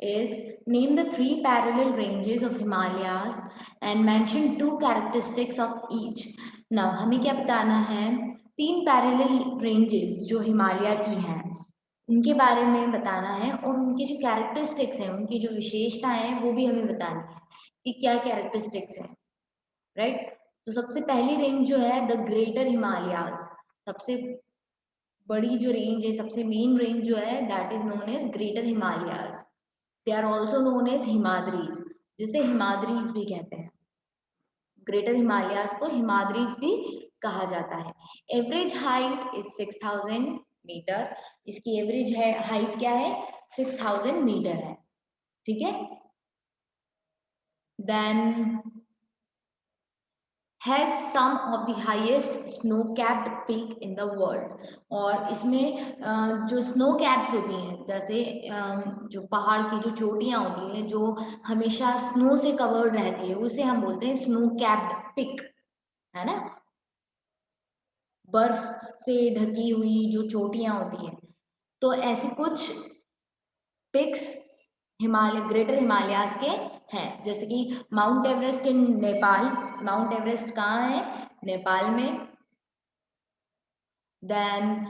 is name the three parallel ranges of Himalayas and mention two characteristics of each. Now हमें क्या बताना है, तीन पैरेलल रेंजेस जो हिमालय की हैं उनके बारे में बताना है और उनके जो कैरेक्टरिस्टिक्स हैं, उनकी जो विशेषताएं हैं वो भी हमें बतानी है कि क्या कैरेक्टरिस्टिक्स हैं, राइट। तो सबसे पहली रेंज जो है द ग्रेटर हिमालयाज, सबसे बड़ी जो रेंज है, सबसे मेन रेंज जो है that is known as Greater Himalayas. They are also known as Himadris, जिसे हिमाद्रीज भी कहते हैं। ग्रेटर हिमालयाज को हिमाद्रीज भी कहा जाता है। एवरेज हाइट इज 6000 मीटर, इसकी एवरेज है हाइट क्या है 6000 मीटर है, ठीक है। Then has some of the highest snow capped peak in the world, और इसमें जो स्नो कैप्स होती हैं, जैसे जो पहाड़ की जो चोटियां होती हैं जो हमेशा स्नो से कवर्ड रहती है, उसे हम बोलते हैं स्नो कैप्ड पिक, है ना। बर्फ से ढकी हुई जो चोटियां होती हैं, तो ऐसी कुछ पिक्स हिमालय ग्रेटर हिमालयाज के हैं, जैसे कि Mount Everest in Nepal. Mount Everest कहाँ है, नेपाल में। Then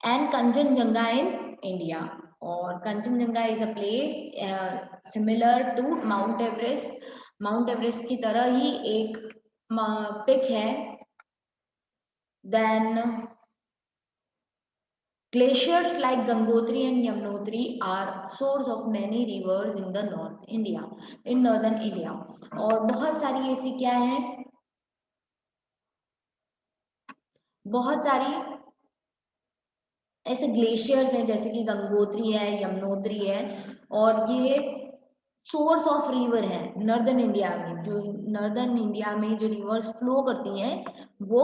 and Kanchenjunga in India, और Kanchenjunga is a place similar to Mount Everest. Mount Everest की तरह ही एक पिक है। Then glaciers like Gangotri and Yamunotri are source of many rivers in the north India, in northern India। और बहुत सारी ऐसी क्या है, बहुत सारी ऐसे ग्लेशियर्स हैं जैसे कि गंगोत्री है, यमुनोत्री है, और ये सोर्स ऑफ रिवर है नॉर्दर्न इंडिया में। जो नॉर्दर्न इंडिया में जो रिवर्स फ्लो करती हैं वो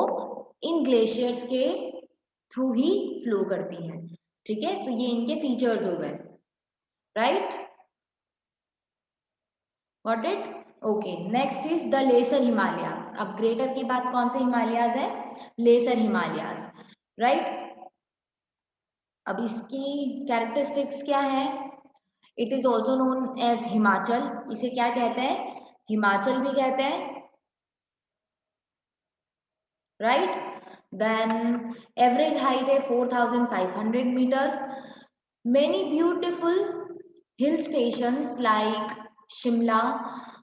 इन ग्लेशियर्स के थ्रू ही फ्लो करती हैं, ठीक है। तो ये इनके फीचर्स हो गए, right, got it. Okay, next is the lesser Himalaya. अब ग्रेटर की बात कौन से हिमालयाज है, लेसर हिमालयाज, राइट। अब इसकी कैरेक्टरिस्टिक्स क्या है, it is also known as Himachal, इसे क्या कहते हैं, हिमाचल भी कहते हैं, राइट। देन एवरेज हाइट है 4500 meter. Many beautiful hill stations like Shimla,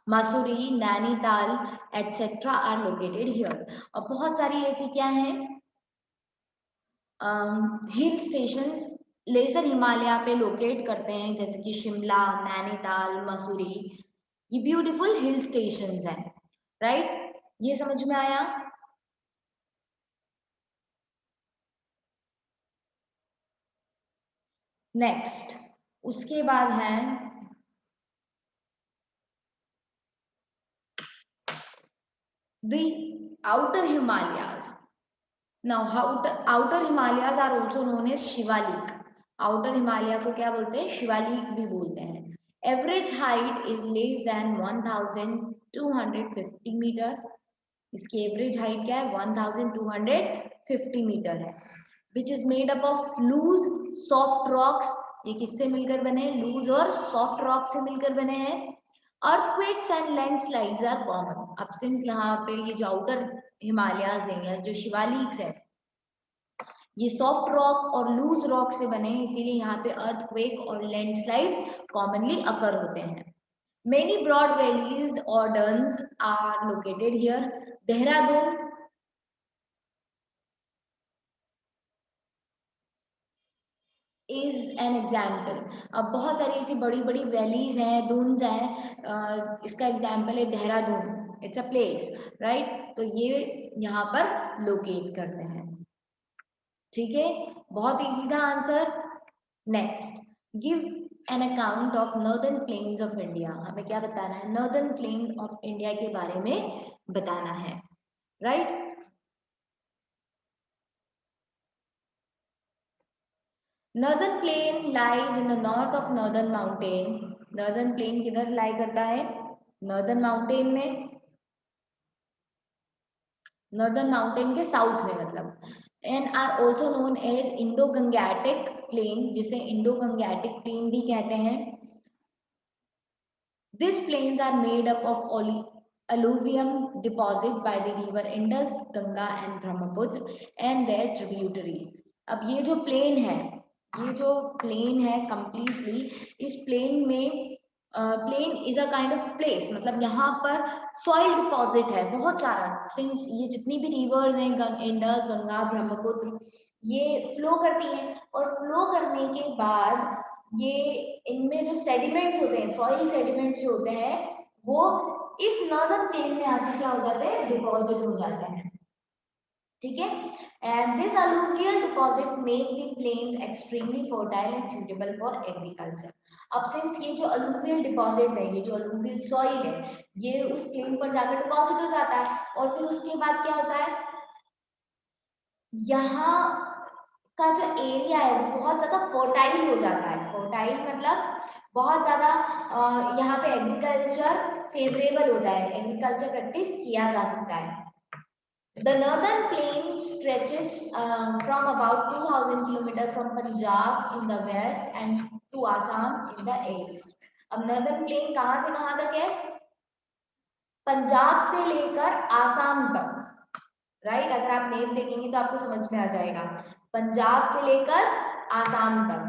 Mussoorie, Nainital etcetera are located here. और बहुत सारी ऐसी क्या है हिल स्टेशंस लेसर हिमालय पे लोकेट करते हैं, जैसे कि शिमला, नैनीताल, मसूरी, ये ब्यूटीफुल हिल स्टेशंस हैं, राइट। ये समझ में आया। नेक्स्ट उसके बाद है the outer Himalayas. Now outer Himalayas are also known as Shivalik. Outer Himalaya को क्या बोलते हैं, शिवालिक भी बोलते हैं। Average height is less than 1250 meter, इसकी एवरेज हाइट क्या है 1250 मीटर है। Which is made up of loose soft rocks, ये किससे मिलकर बने हैं, लूज और सॉफ्ट रॉक से मिलकर बने हैं। Earthquakes and landslides are common. अब सिंस यहाँ पे ये जो आउटर हिमालयाज हैं या जो शिवालिक्स है ये सॉफ्ट रॉक और लूज रॉक से बने हैं, इसीलिए यहाँ पे अर्थक्वेक और लैंडस्लाइड्स कॉमनली अकर होते हैं। मेनी ब्रॉड वैलीज और duns are located here. Dehradun is an example. अब बहुत सारी ऐसी बड़ी बड़ी वैलीज हैं, दून्स हैं, इसका एग्जाम्पल है Dehradun, it's a place, right. तो ये यहाँ पर लोकेट करते हैं, ठीक है। बहुत इजी था answer. Next, give an account of northern plains of India. हमें क्या बताना है, नॉर्दर्न प्लेन ऑफ इंडिया के बारे में बताना है, right. Northern plain lies in the north of northern mountain. Northern plain किधर लाई करता है, नॉर्दर्न माउंटेन में, नॉर्दर्न माउंटेन के साउथ में मतलब। And are also known as Indo Gangetic plain, जिसे इंडो गंगैटिक प्लेन भी कहते हैं। These plains are made up of alluvium deposit by the river Indus, Ganga and Brahmaputra and their tributaries. अब ये जो प्लेन है completely, इस plain में plain is a kind of place, मतलब यहाँ पर सॉइल डिपॉजिट है बहुत सारा। सिंस ये जितनी भी रिवर्स हैं इंडस, गंगा, ब्रह्मपुत्र, ये फ्लो करती हैं और फ्लो करने के बाद ये इनमें जो सेडिमेंट्स होते हैं, सॉइल सेडिमेंट्स जो होते हैं, वो इस नॉर्दर्न प्लेन में आके क्या हो जाते हैं, डिपॉजिट हो जाते हैं। ठीक है, and this alluvial deposit make the plains extremely fertile and suitable for agriculture. अब सिंस ये जो alluvial deposits है, ये जो alluvial soil है, ये उस प्लेन पर जाकर डिपॉजिट हो जाता है और फिर उसके बाद क्या होता है, यहाँ का जो एरिया है वो बहुत ज्यादा फर्टाइल हो जाता है। फर्टाइल मतलब बहुत ज्यादा यहाँ पे एग्रीकल्चर फेवरेबल होता है, एग्रीकल्चर प्रैक्टिस किया जा सकता है। The northern plain stretches from about 2000 kilometers from Punjab in the west and to Assam in the east. अब northern plain कहाँ से कहाँ तक है, पंजाब से लेकर आसाम तक, राइट। अगर आप मैप देखेंगे तो आपको समझ में आ जाएगा, पंजाब से लेकर आसाम तक।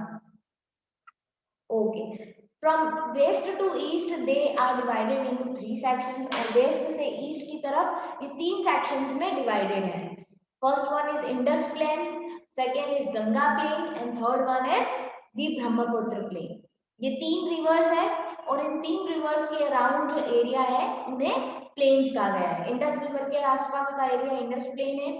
Okay, from west to east they are divided into 3 sections, और वेस्ट से ईस्ट की तरफ ये 3 सेक्शंस में डिवाइडेड है। First one is Indus plain, second is Ganga plain and third one is the Brahmaputra plain. ये 3 रिवर्स है और इन 3 रिवर्स के अराउंड जो एरिया है उन्हें प्लेन्स कहा गया है। इंडस रिवर के आसपास का एरिया इंडस प्लेन है,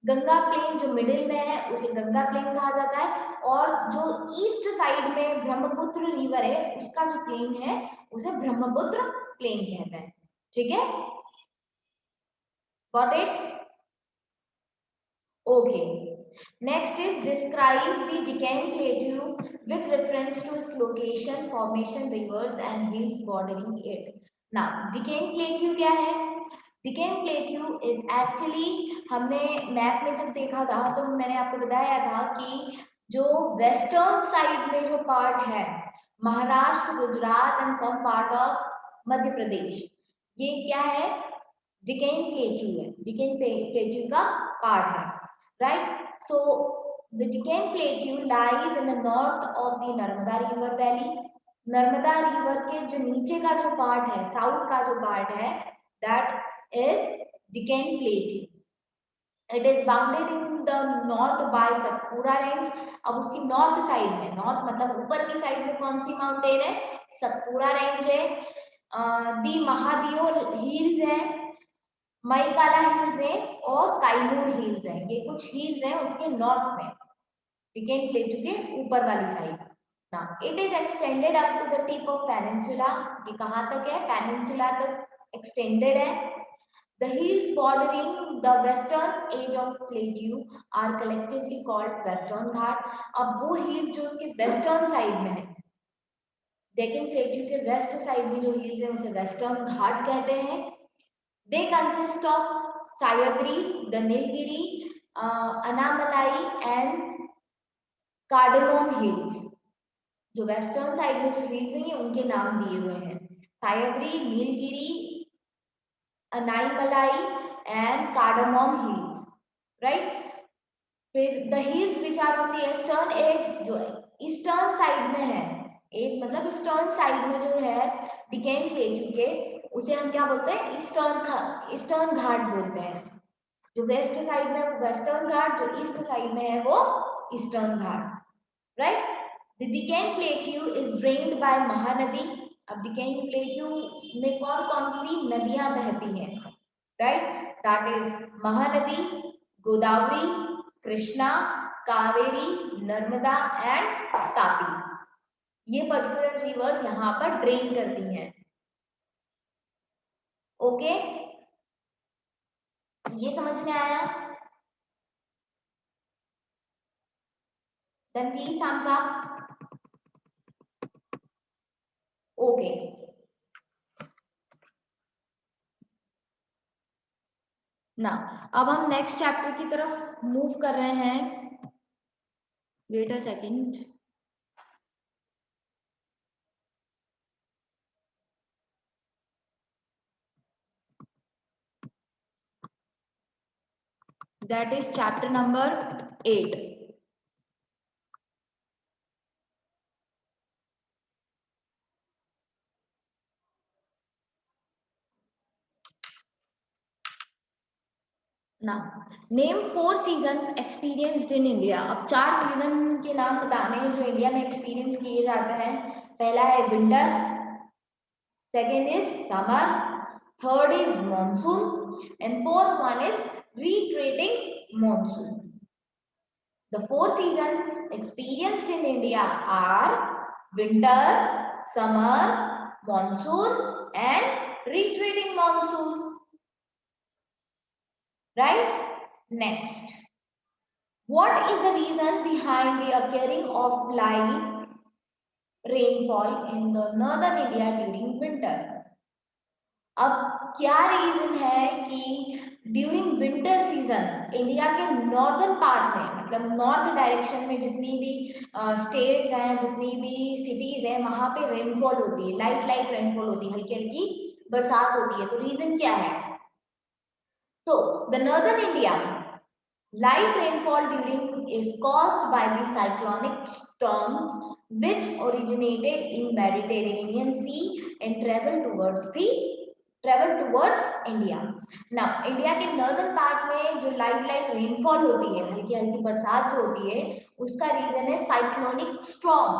गंगा प्लेन जो मिडिल में है उसे गंगा प्लेन कहा जाता है, और जो ईस्ट साइड में ब्रह्मपुत्र रिवर है उसका जो प्लेन है उसे ब्रह्मपुत्र प्लेन कहते हैं। ठीक है, got it? Okay, next is describe the Deccan Plateau with reference to its location, formation, rivers and hills bordering it. Now Deccan Plateau क्या है? Deccan Plateau is actually, हमने मैप में जब देखा था तो मैंने आपको बताया था कि जो वेस्टर्न साइड में जो पार्ट है, Maharashtra, Gujarat and some part of Madhya Pradesh, ये क्या है, Deccan Plateau है, Deccan Plateau का पार्ट है, right. So the Deccan Plateau lies in the north of the Narmada River Valley. Narmada river के जो नीचे का जो पार्ट है, साउथ का जो पार्ट है, that is Deccan Plateau. It is bounded in the north by Satpura Range. अब उसकी नॉर्थ साइड में, नॉर्थ मतलब ऊपर की साइड में कौन सी माउंटेन है, सतपुरा रेंज है, दी महादेव हिल्स है, मईकाला हिल्स है और काइमूर हिल्स है। ये कुछ हिल्स हैं उसके नॉर्थ में, Deccan Plateau के ऊपर वाली side. Now it is extended up to the tip of peninsula. ये कहाँ तक है, पेनिनसुला तक एक्सटेंडेड है। The hills bordering the western edge of plateau are collectively called Western Ghat. अब वो हिल जो उसके वेस्टर्न साइड में है, डेक्कन प्लेट्यू के वेस्ट साइड में जो हिल्स है उसे वेस्टर्न घाट कहते हैं। They consist of Sayadri, the Nilgiri, Anamalai and Cardamom hills. जो वेस्टर्न साइड में जो हिल्स हैं ये उनके नाम दिए हुए हैं, Sahyadri, Nilgiri, Anaimalai and cardamom hills, right. फिर the hills which are on the eastern edge, जो ईस्टर्न साइड में है, एज मतलब ईस्टर्न साइड में जो है डिकेन प्लेट्यू के, उसे हम क्या बोलते हैं, ईस्टर्न घाट बोलते हैं। जो वेस्ट साइड में है वो वेस्टर्न घाट, जो ईस्ट साइड में है वो eastern Ghat, right. The Deccan Plateau is drained by Mahanadi. अब Deccan Plateau में कौन कौन सी नदियां बहती हैं, right, that is Mahanadi, Godavari, Krishna, Kaveri, Narmada and Tapi. ये पर्टिकुलर रिवर्स यहाँ पर ड्रेन करती हैं। ओके, ये समझ में आया? Then please thumbs up. Okay, ना अब हम नेक्स्ट चैप्टर की तरफ मूव कर रहे हैं। Wait a second. That is chapter number 8. ना name 4 seasons experienced in India. अब 4 सीजन के नाम बताने हैं जो इंडिया में एक्सपीरियंस किए जाते हैं। पहला है winter, second is summer, third is monsoon and fourth one is retreating monsoon. The 4 seasons experienced in India are winter, summer, monsoon and retreating monsoon. Right? Next, what is the reason behind the occurring of light rainfall in the northern India during winter? अब क्या reason है कि during winter season India के northern part में, मतलब north direction में जितनी भी स्टेट्स हैं, जितनी भी सिटीज हैं, वहां पे रेनफॉल होती है, लाइट लाइट रेनफॉल होती है, हल्की हल्की बरसात होती है। तो रीजन क्या है? So the northern India light rainfall during is caused by the cyclonic storms which originated in Mediterranean Sea and travel towards India. Now India के northern part में जो light rainfall होती है, हल्की हल्की बरसात जो होती है, उसका रीजन है साइक्लोनिक स्टॉर्म।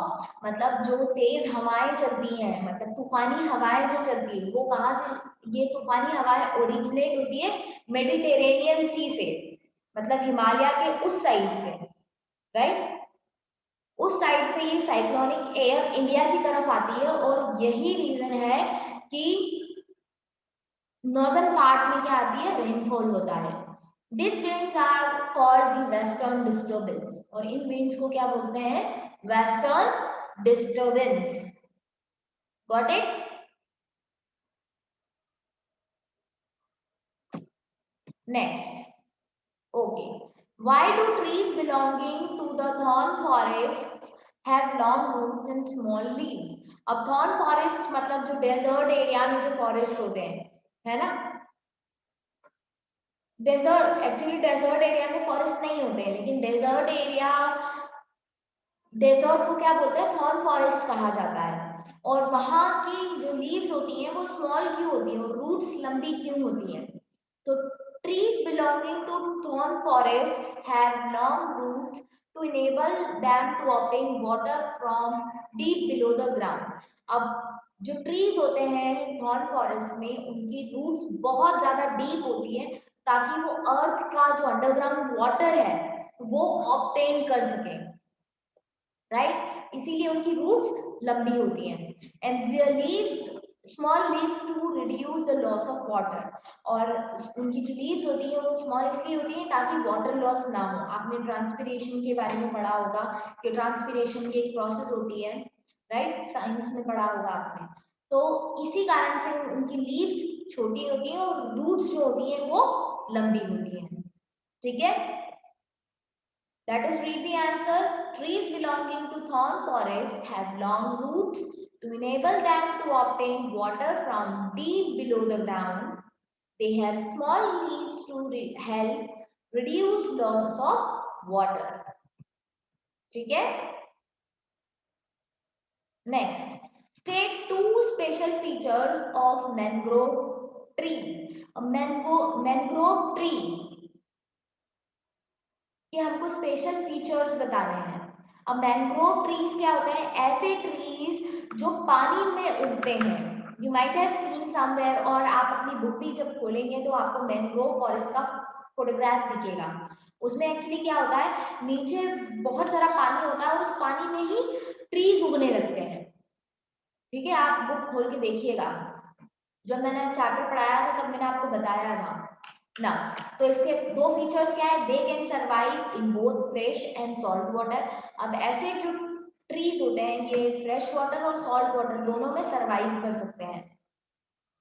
मतलब जो तेज हवाएं चलती हैं, मतलब तूफानी हवाएं जो चलती है, वो कहाँ से, ये तूफानी हवाएं ओरिजिनेट होती है मेडिटेरेनियन सी से, मतलब हिमालय के उस साइड से, राइट? उस साइड से ये साइक्लोनिक एयर इंडिया की तरफ आती है और यही रीजन है कि नॉर्दर्न पार्ट में क्या आती है, रेनफॉल होता है। This winds are called the western disturbance, और इन विंड्स को क्या बोलते हैं? Western disturbance. Got it? Next, okay, why do trees belonging to the thorn forests have long roots and small leaves? अब thorn forest मतलब जो डेजर्ट एरिया में जो फॉरेस्ट होते हैं, है ना? डेजर्ट, एक्चुअली डेजर्ट एरिया में फॉरेस्ट नहीं होते हैं, लेकिन डेजर्ट एरिया, डेजर्ट को क्या बोलते हैं? थॉर्न फॉरेस्ट कहा जाता है। और वहां की जो लीव्स होती हैं वो स्मॉल क्यों होती हैं और रूट्स लंबी क्यों होती हैं? तो trees belonging to thorn forest have long roots to enable them to obtain water from deep below the ground. अब जो ट्रीज होते हैं थॉर्न फॉरेस्ट में, उनकी रूट्स बहुत ज्यादा डीप होती है ताकि वो अर्थ का जो अंडरग्राउंड वाटर है वो ऑब्टेन कर सके, राइट? इसीलिए उनकी रूट्स लंबी होती हैं। And their leaves, small leaves to reduce the loss of water, और उनकी जो लीव्स होती है वो स्मॉल इसलिए होती है ताकि वाटर लॉस ना हो। आपने ट्रांसपिरेशन के बारे में पढ़ा होगा कि ट्रांसपिरेशन की एक प्रोसेस होती है, राइट? साइंस में पढ़ा होगा आपने। तो इसी कारण से उनकी लीव्स छोटी होती हैं और रूट्स जो होती हैं वो लंबी होती हैं। ठीक है? That is, read the answer. Trees belonging to thorn forest have long roots to enable them to obtain water from deep below the ground. They have small leaves to help reduce loss of water. ठीक है? Next, state two special features of mangrove tree. A mangrove tree कि हमको special features बताने हैं। अब mangrove trees क्या होते हैं? ऐसे ट्रीज जो पानी में उगते हैं। You might have seen somewhere, और आप अपनी बुक भी जब खोलेंगे तो आपको मैंग्रोव फॉरेस्ट का फोटोग्राफ दिखेगा। उसमें एक्चुअली क्या होता है, नीचे बहुत सारा पानी होता है और उस पानी में ही ट्रीज उगने लगते हैं। ठीक है, आप बुक खोल के देखिएगा, जब मैंने चैप्टर पढ़ाया था तब मैंने आपको बताया था ना। तो इसके दो फीचर्स क्या है? They can survive in both fresh and salt water. अब ऐसे जो ट्रीज होते हैं ये फ्रेश वाटर और सॉल्ट वाटर दोनों में सर्वाइव कर सकते हैं,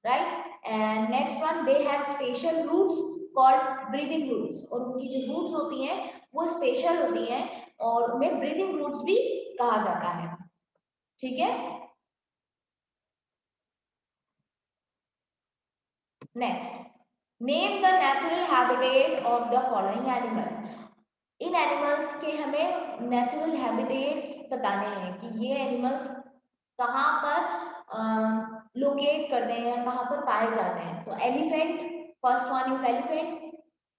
right? And next one, they have special roots called breathing roots, और उनकी जो रूट्स होती हैं वो स्पेशल होती हैं और उन्हें ब्रीदिंग रूट्स भी कहा जाता है। ठीक है? Next, name the natural habitat of the following animal. In animals के हमें नेचुरल हैबिटेट्स बताने हैं कि ये एनिमल्स कहाँ पर लोकेट करते हैं, कहाँ पर पाए जाते हैं। तो elephant, first one is elephant,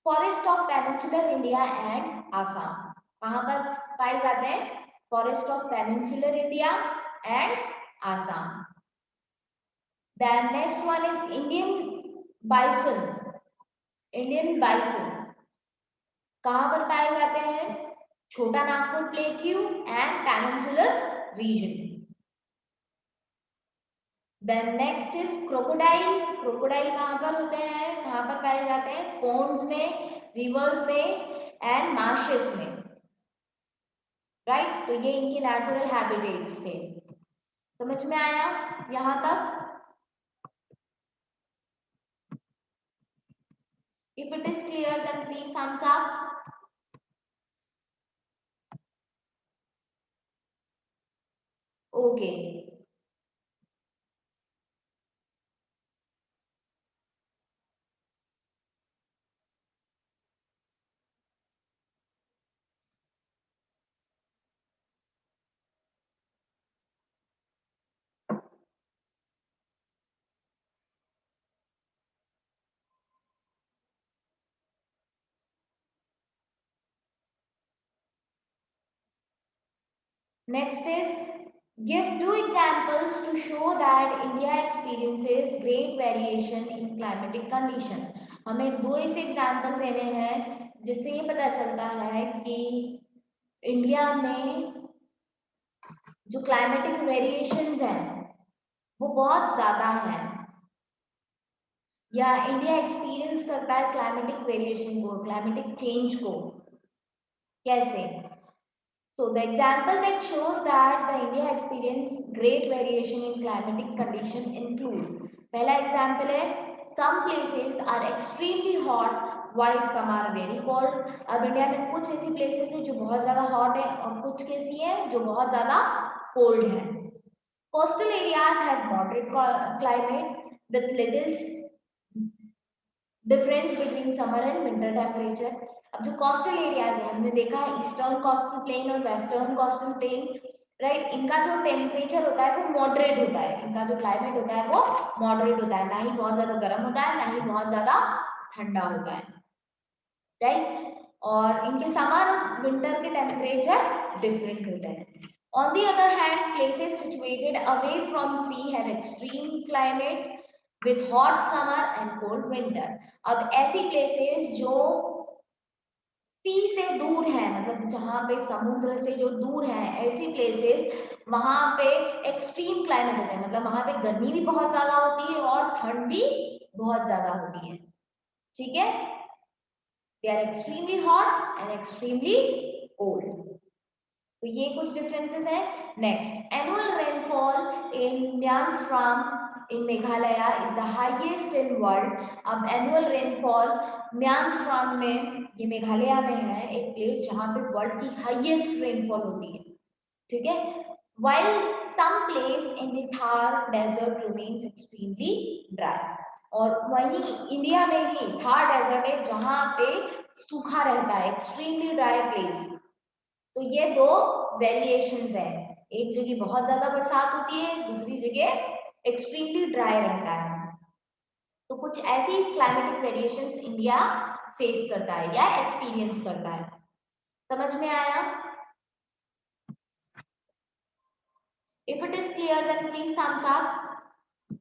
forest of peninsular India and Assam. कहाँ पर पाए जाते हैं? Forest of peninsular India and Assam. Then next one is Indian bison. Indian bison कहाँ पर पाए जाते हैं? Chota Nagpur plateau and peninsular region. Then next is crocodile. Crocodile कहाँ पर होते हैं, कहाँ पर पाए जाते हैं? पोन्ड्स में, रिवर्स में एंड मार्शेस में, राइट। तो ये इनके नेचुरल हैबिटेट्स थे। समझ में आया यहाँ तक? If it is clear then please thumbs up. Okay, next is give two examples to show that India experiences great variation in climatic condition। हमें दो ऐसे एग्जाम्पल देने हैं जिससे ये पता चलता है कि इंडिया में जो क्लाइमेटिक वेरिएशंस हैं वो बहुत ज्यादा है, या इंडिया एक्सपीरियंस करता है क्लाइमेटिक वेरिएशन को, क्लाइमेटिक चेंज को। कैसे? So the example that shows that the India experience great variation in climatic condition include, पहला example है some places are extremely hot while some are very cold। अब India में कुछ ऐसी places है जो बहुत ज़्यादा hot है और कुछ कैसी है जो बहुत ज़्यादा cold है। Coastal areas have moderate climate with little difference between summer and winter temperature. अब जो कोस्टल एरियाज है, हमने देखा है ईस्टर्न कोस्टल प्लेन और वेस्टर्न कोस्टल प्लेन, राइट। इनका जो टेम्परेचर होता है वो मॉडरेट होता है, इनका जो क्लाइमेट होता है वो मॉडरेट होता है, ना ही बहुत ज्यादा गर्म होता है ना ही बहुत ज्यादा ठंडा होता है, राइट। और इनके समर और विंटर के टेम्परेचर डिफरेंट होते हैं। On the other hand, places situated away from sea have extreme climate with hot summer and cold winter। अब ऐसी places जो सी से दूर है, मतलब जहाँ पे समुद्र से जो दूर है, ऐसी प्लेसेस वहां पे एक्सट्रीम क्लाइमेट होता है, मतलब वहां पे गर्मी भी बहुत ज्यादा होती है और ठंड भी बहुत ज्यादा होती है, ठीक है। They are extremely hot and extremely cold. तो ये कुछ डिफरेंसेस हैं। Next, annual rainfall in Mawsynram in Meghalaya is the highest in world. अब एनुअल रेनफॉल म्यांस्ट्राम में, ये मेघालय में है एक प्लेस जहां पे वर्ल्ड की हाईएस्ट रेनफॉल होती है, ठीक है। while some place in the Thar desert remains extremely dry। और वहीं इंडिया में ही थार डेजर्ट है जहां पे सूखा रहता है, एक्सट्रीमली ड्राई प्लेस। तो ये दो वेरिएशंस हैं, एक जगह बहुत ज्यादा बरसात होती है, दूसरी जगह एक्सट्रीमली ड्राई रहता है। तो कुछ ऐसी क्लाइमेटिक वेरिएशंस इंडिया फेस करता है या एक्सपीरियंस करता है। समझ में आया? If it is clear then please thumbs up.